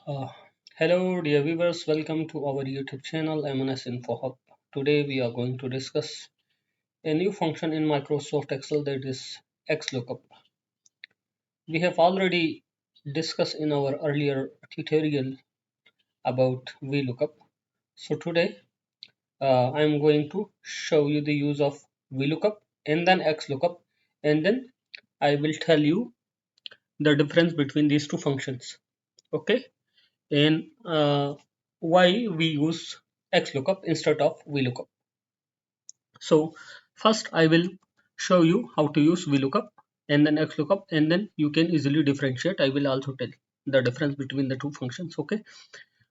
Uh, Hello, dear viewers. Welcome to our YouTube channel, M&S Info Hub. Today, we are going to discuss a new function in Microsoft Excel, that is Xlookup. We have already discussed in our earlier tutorial about VLOOKUP. So today, I am going to show you the use of VLOOKUP and then Xlookup, and then I will tell you the difference between these two functions. Okay. And why we use Xlookup instead of VLOOKUP. So first I will show you how to use VLOOKUP and then Xlookup, and then you can easily differentiate. I will also tell the difference between the two functions. Okay.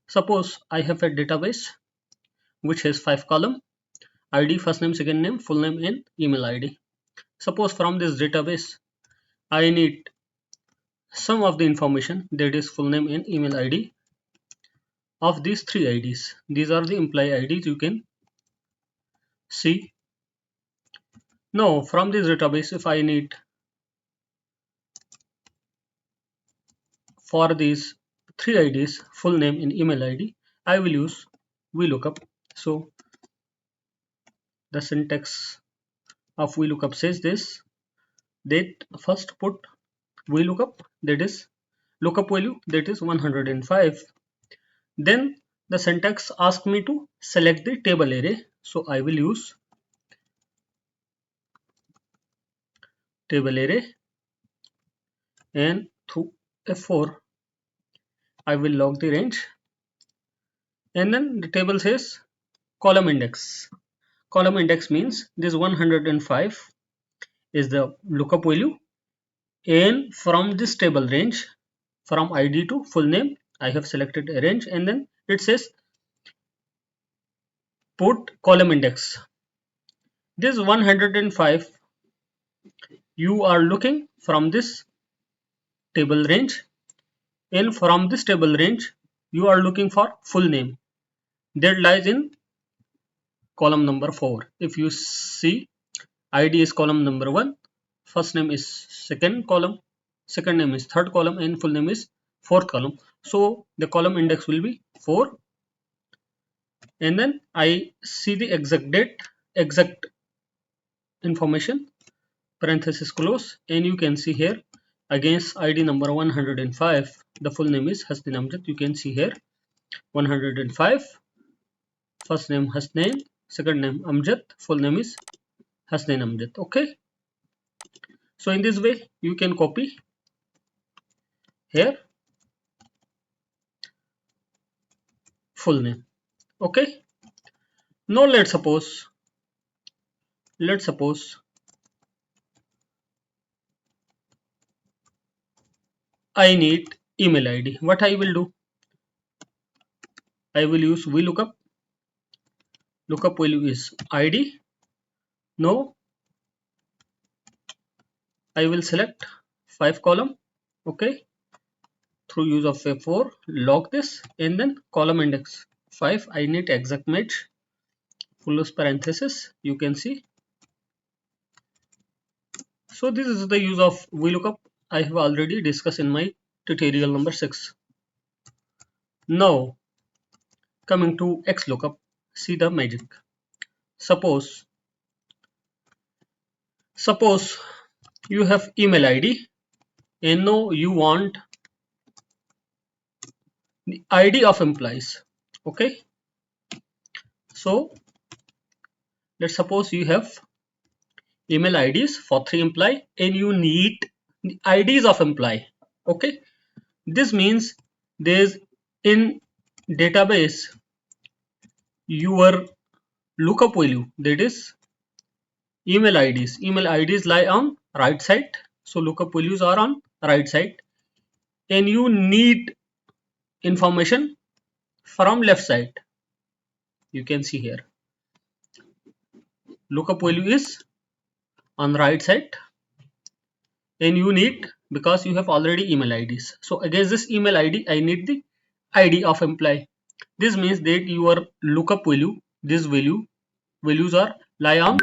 Suppose I have a database which has 5 columns: ID, first name, second name, full name, and email ID. Suppose from this database I need some of the information, that is full name and email ID of these three IDs. These are the employee IDs, you can see. Now from this database, if I need for these three IDs, full name and email ID, I will use VLOOKUP. So the syntax of VLOOKUP says this, that first put VLOOKUP, that is lookup value, that is 105. Then the syntax asks me to select the table array. So I will use table array, and through F4 I will log the range, and then the table says column index. Column index means this 105 is the lookup value, and from this table range, from ID to full name, I have selected a range, and then it says put column index. This 105 you are looking from this table range, and from this table range you are looking for full name that lies in column number 4. If you see, ID is column number 1, first name is second column, second name is third column, and full name is fourth column. So the column index will be 4, and then I see the exact date, exact information, parenthesis close, and you can see here against ID number 105, the full name is Hasnain Amjad. You can see here 105, first name Hasnain, second name Amjad, full name is Hasnain Amjad. Okay. So in this way you can copy here full name. Okay. Now let's suppose I need email ID. What I will do, I will use VLOOKUP. Lookup value is ID. Now I will select 5 column. Okay. Through use of F4, log this, and then column index 5. I need exact match. Close parenthesis. You can see. So this is the use of VLOOKUP. I have already discussed in my tutorial number 6. Now coming to Xlookup, see the magic. Suppose you have email ID, and now you want the ID of employees. Okay. So let's suppose you have email IDs for 3 employees, and you need the IDs of employee. Okay. This means there's in database your lookup value, that is email IDs. Email IDs lie on right side, so lookup values are on right side, and you need information from left side. You can see here lookup value is on right side, and you need, because you have already email IDs. So against this email ID, I need the ID of employee. This means that your lookup value, this values are lie on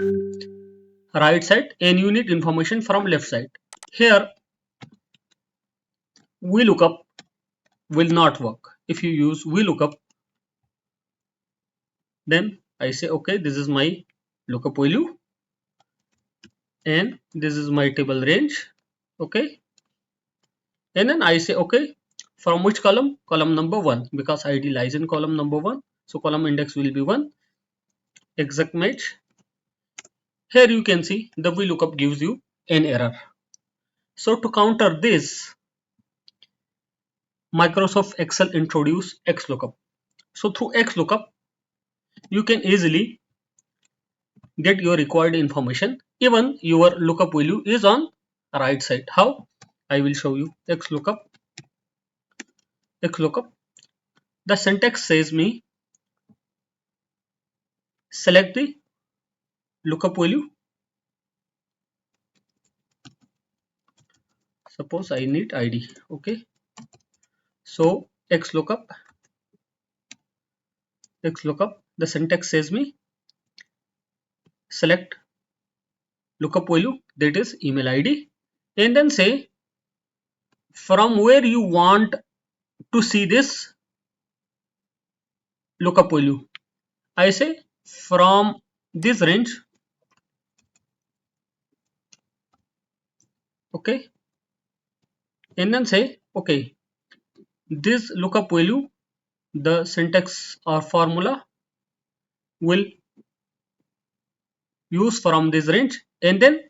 right side, and you need information from left side. Here VLOOKUP will not work. If you use VLOOKUP, then I say okay, this is my lookup value and this is my table range. Okay, and then I say okay, from which column? Column number 1, because ID lies in column number 1, so column index will be 1. Exact match. Here you can see the VLOOKUP gives you an error. So to counter this, Microsoft Excel introduced Xlookup. So through Xlookup, you can easily get your required information. Even your lookup value is on right side. How? I will show you. Xlookup. The syntax says me select the lookup value. Suppose I need ID. Okay. So Xlookup. The syntax says me select lookup value, that is email ID, and then say from where you want to see this lookup value. I say from this range. Okay, and then say okay, this lookup value, the syntax or formula will use from this range, and then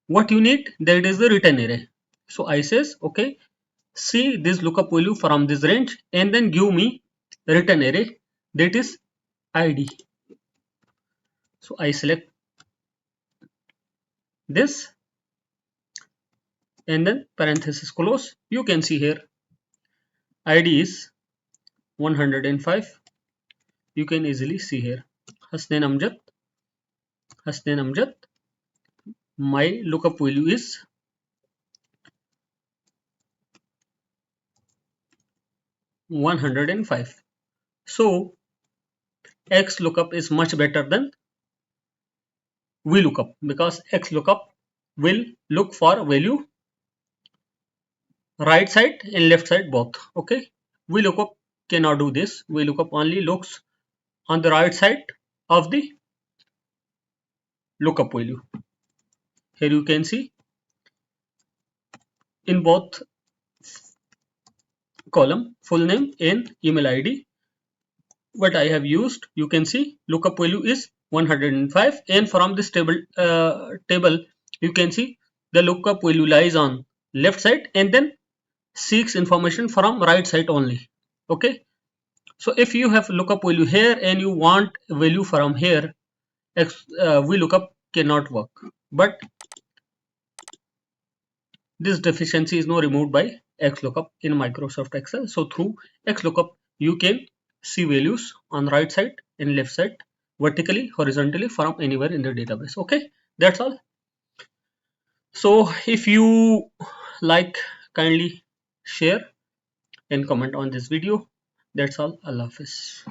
what you need, that is the return array. So I says okay, see this lookup value from this range and then give me return array, that is ID. So I select this and then parenthesis close. You can see here ID is 105. You can easily see here Hasnain Amjad. My lookup value is 105. So Xlookup is much better than VLOOKUP, because Xlookup will look for value right side and left side both. Okay, VLOOKUP cannot do this. VLOOKUP only looks on the right side of the lookup value. Here you can see in both column full name and email ID what I have used. You can see lookup value is 105, and from this table you can see the lookup value lies on left side and then seeks information from right side only. Okay, so if you have lookup value here and you want value from here, VLOOKUP cannot work. But this deficiency is now removed by Xlookup in Microsoft Excel. So through Xlookup, you can see values on right side and left side, vertically, horizontally, from anywhere in the database. Okay, that's all. So if you like, kindly share and comment on this video. That's all. Allah Hafiz.